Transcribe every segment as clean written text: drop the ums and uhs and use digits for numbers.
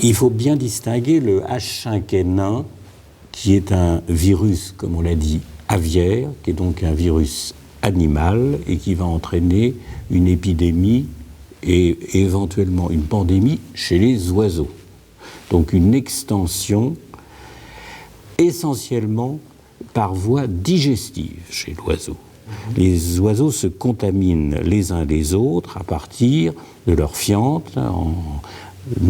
Il faut bien distinguer le H5N1, qui est un virus, comme on l'a dit, aviaire, qui est donc un virus animal et qui va entraîner une épidémie et éventuellement une pandémie chez les oiseaux. Donc une extension essentiellement par voie digestive chez l'oiseau. Les oiseaux se contaminent les uns les autres à partir de leur fiente, en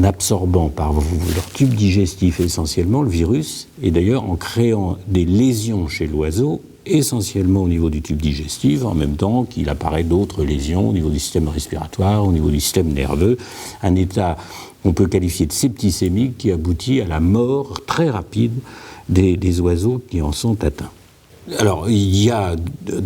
absorbant par leur tube digestif essentiellement le virus, et d'ailleurs en créant des lésions chez l'oiseau, essentiellement au niveau du tube digestif, en même temps qu'il apparaît d'autres lésions au niveau du système respiratoire, au niveau du système nerveux, un état qu'on peut qualifier de septicémique qui aboutit à la mort très rapide des oiseaux qui en sont atteints. Alors, il y a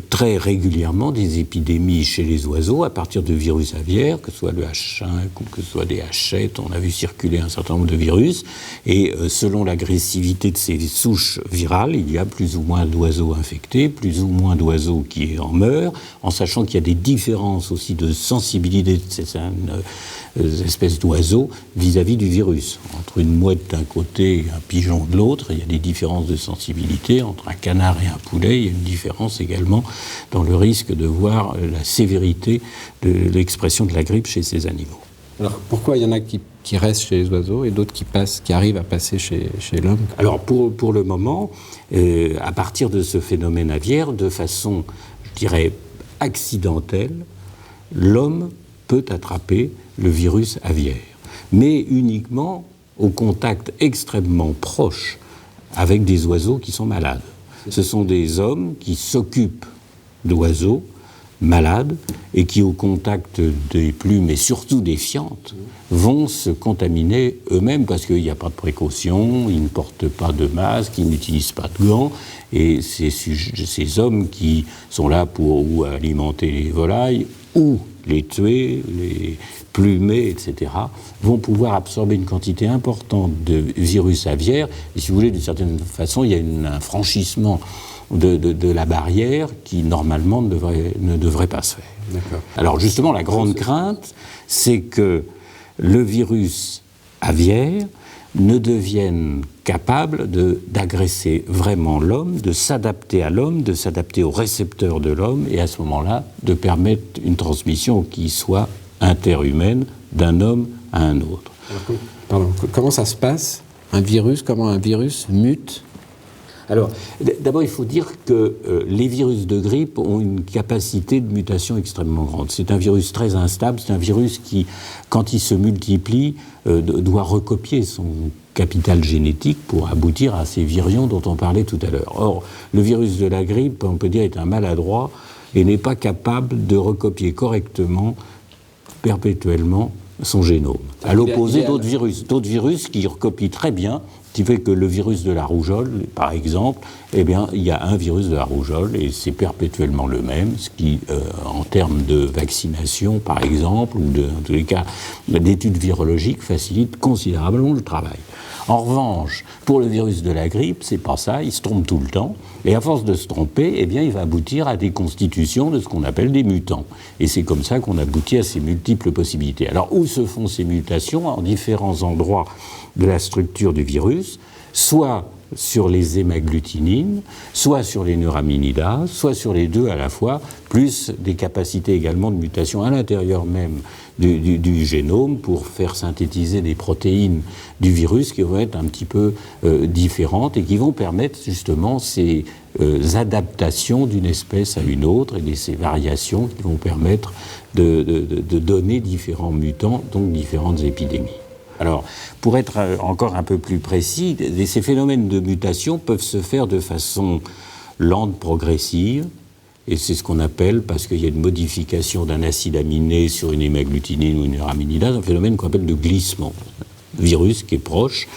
très régulièrement des épidémies chez les oiseaux à partir de virus aviaires, que ce soit le H5 ou que ce soit des H7. On a vu circuler un certain nombre de virus. Et selon l'agressivité de ces souches virales, il y a plus ou moins d'oiseaux infectés, plus ou moins d'oiseaux qui en meurent, en sachant qu'il y a des différences aussi de sensibilité de ces espèces d'oiseaux vis-à-vis du virus. Entre une mouette d'un côté et un pigeon de l'autre, il y a des différences de sensibilité. Entre un canard et un poulet, il y a une différence également dans le risque de voir la sévérité de l'expression de la grippe chez ces animaux. Alors pourquoi il y en a qui restent chez les oiseaux et d'autres qui arrivent à passer chez l'homme? Alors pour le moment, à partir de ce phénomène aviaire, de façon, je dirais, accidentelle, l'homme peut attraper le virus aviaire, mais uniquement au contact extrêmement proche avec des oiseaux qui sont malades. Ce sont des hommes qui s'occupent d'oiseaux malades et qui, au contact des plumes et surtout des fientes, vont se contaminer eux-mêmes parce qu'il n'y a pas de précaution, ils ne portent pas de masque, ils n'utilisent pas de gants. Et ces hommes qui sont là pour ou alimenter les volailles ou les tuer, les plumer, etc., vont pouvoir absorber une quantité importante de virus aviaires. Et si vous voulez, d'une certaine façon, il y a un franchissement de la barrière qui, normalement, ne devrait pas se faire. D'accord. Alors, justement, la grande crainte, c'est que le virus aviaire ne devienne capable d'agresser vraiment l'homme, de s'adapter à l'homme, de s'adapter aux récepteurs de l'homme, et à ce moment-là, de permettre une transmission qui soit interhumaine d'un homme à un autre. Alors, comment ça se passe, comment un virus mute? Alors, d'abord, il faut dire que les virus de grippe ont une capacité de mutation extrêmement grande. C'est un virus très instable, c'est un virus qui, quand il se multiplie, doit recopier son capital génétique pour aboutir à ces virions dont on parlait tout à l'heure. Or, le virus de la grippe, on peut dire, est un maladroit et n'est pas capable de recopier correctement, perpétuellement, son génome. À l'opposé d'autres virus qui recopient très bien, qui fait que le virus de la rougeole, par exemple, eh bien, il y a un virus de la rougeole et c'est perpétuellement le même, ce qui, en termes de vaccination, par exemple, ou en tous les cas d'études virologiques, facilite considérablement le travail. En revanche, pour le virus de la grippe, c'est pas ça, il se trompe tout le temps, et à force de se tromper, eh bien, il va aboutir à des constitutions de ce qu'on appelle des mutants. Et c'est comme ça qu'on aboutit à ces multiples possibilités. Alors, où se font ces mutations? En différents endroits de la structure du virus, soit sur les hémagglutinines, soit sur les neuraminidase, soit sur les deux à la fois, plus des capacités également de mutation à l'intérieur même du génome pour faire synthétiser des protéines du virus qui vont être un petit peu différentes et qui vont permettre justement ces adaptations d'une espèce à une autre et ces variations qui vont permettre de donner différents mutants, donc différentes épidémies. Alors, pour être encore un peu plus précis, ces phénomènes de mutation peuvent se faire de façon lente, progressive, et c'est ce qu'on appelle, parce qu'il y a une modification d'un acide aminé sur une hémagglutinine ou une neuraminidase, un phénomène qu'on appelle de glissement. Un virus qui est proche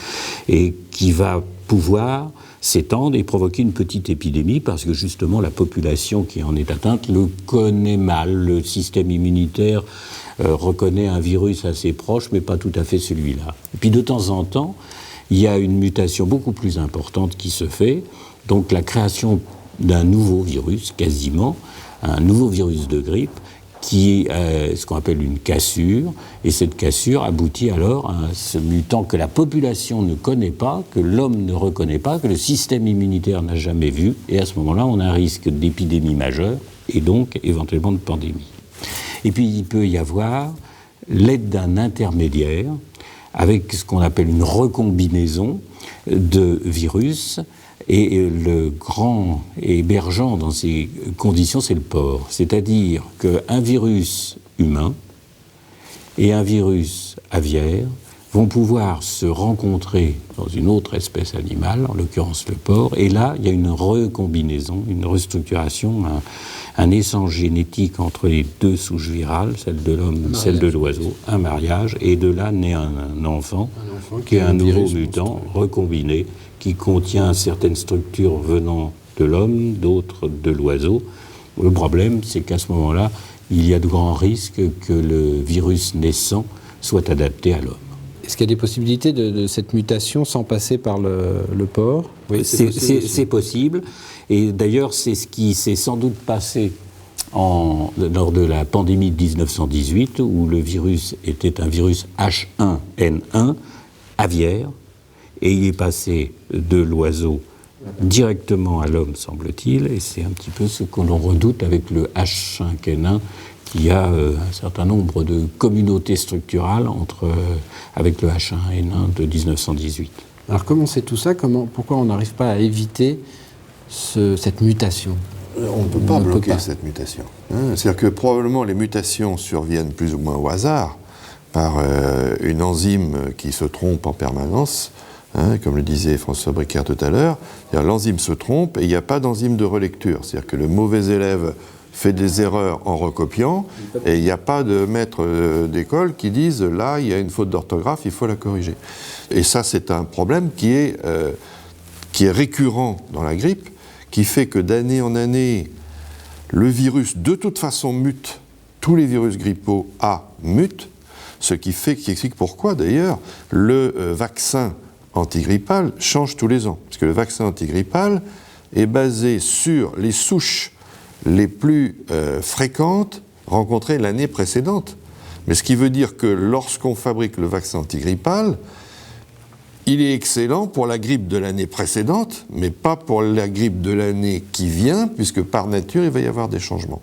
et qui va pouvoir s'étendre et provoquer une petite épidémie parce que justement la population qui en est atteinte le connaît mal, le système immunitaire reconnaît un virus assez proche, mais pas tout à fait celui-là. Et puis de temps en temps, il y a une mutation beaucoup plus importante qui se fait, donc la création d'un nouveau virus, quasiment, un nouveau virus de grippe, qui est ce qu'on appelle une cassure, et cette cassure aboutit alors à ce mutant que la population ne connaît pas, que l'homme ne reconnaît pas, que le système immunitaire n'a jamais vu, et à ce moment-là, on a un risque d'épidémie majeure, et donc éventuellement de pandémie. Et puis il peut y avoir l'aide d'un intermédiaire, avec ce qu'on appelle une recombinaison de virus, et le grand hébergeant dans ces conditions, c'est le porc. C'est-à-dire qu'un virus humain et un virus aviaire vont pouvoir se rencontrer dans une autre espèce animale, en l'occurrence le porc, et là, il y a une recombinaison, une restructuration, un échange génétique entre les deux souches virales, celle de l'homme, celle de l'oiseau, un mariage, et de là naît un enfant qui est un nouveau mutant recombiné, qui contient certaines structures venant de l'homme, d'autres de l'oiseau. Le problème, c'est qu'à ce moment-là, il y a de grands risques que le virus naissant soit adapté à l'homme. Est-ce qu'il y a des possibilités de cette mutation sans passer par le porc? Oui, c'est possible. Et d'ailleurs, c'est ce qui s'est sans doute passé lors de la pandémie de 1918, où le virus était un virus H1N1 aviaire, et il est passé de l'oiseau directement à l'homme, semble-t-il, et c'est un petit peu ce que l'on redoute avec le H5N1, qui a un certain nombre de communautés structurales avec le H1N1 de 1918. Alors comment c'est tout ça? Pourquoi on n'arrive pas à éviter cette mutation? On ne peut pas bloquer cette mutation. C'est-à-dire que probablement les mutations surviennent plus ou moins au hasard par une enzyme qui se trompe en permanence, comme le disait François Bricaire tout à l'heure. L'enzyme se trompe et il n'y a pas d'enzyme de relecture. C'est-à-dire que le mauvais élève fait des erreurs en recopiant et il n'y a pas de maître d'école qui dise là, il y a une faute d'orthographe, il faut la corriger. Et ça, c'est un problème qui est récurrent dans la grippe, qui fait que d'année en année, le virus de toute façon mute. Tous les virus grippaux A mutent, ce qui explique pourquoi d'ailleurs le vaccin antigrippal change tous les ans. Parce que le vaccin antigrippal est basé sur les souches les plus fréquentes rencontrées l'année précédente. Mais ce qui veut dire que lorsqu'on fabrique le vaccin antigrippal, il est excellent pour la grippe de l'année précédente, mais pas pour la grippe de l'année qui vient, puisque par nature, il va y avoir des changements.